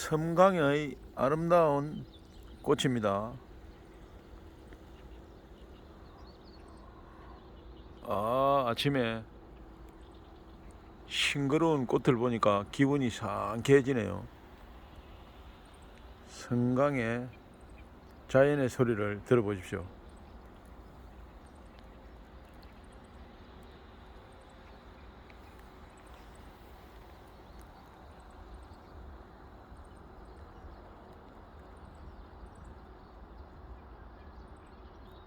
섬강의 아름다운 꽃입니다. 아침에 싱그러운 꽃을 보니까 기분이 상쾌해지네요. 섬강의 자연의 소리를 들어보십시오.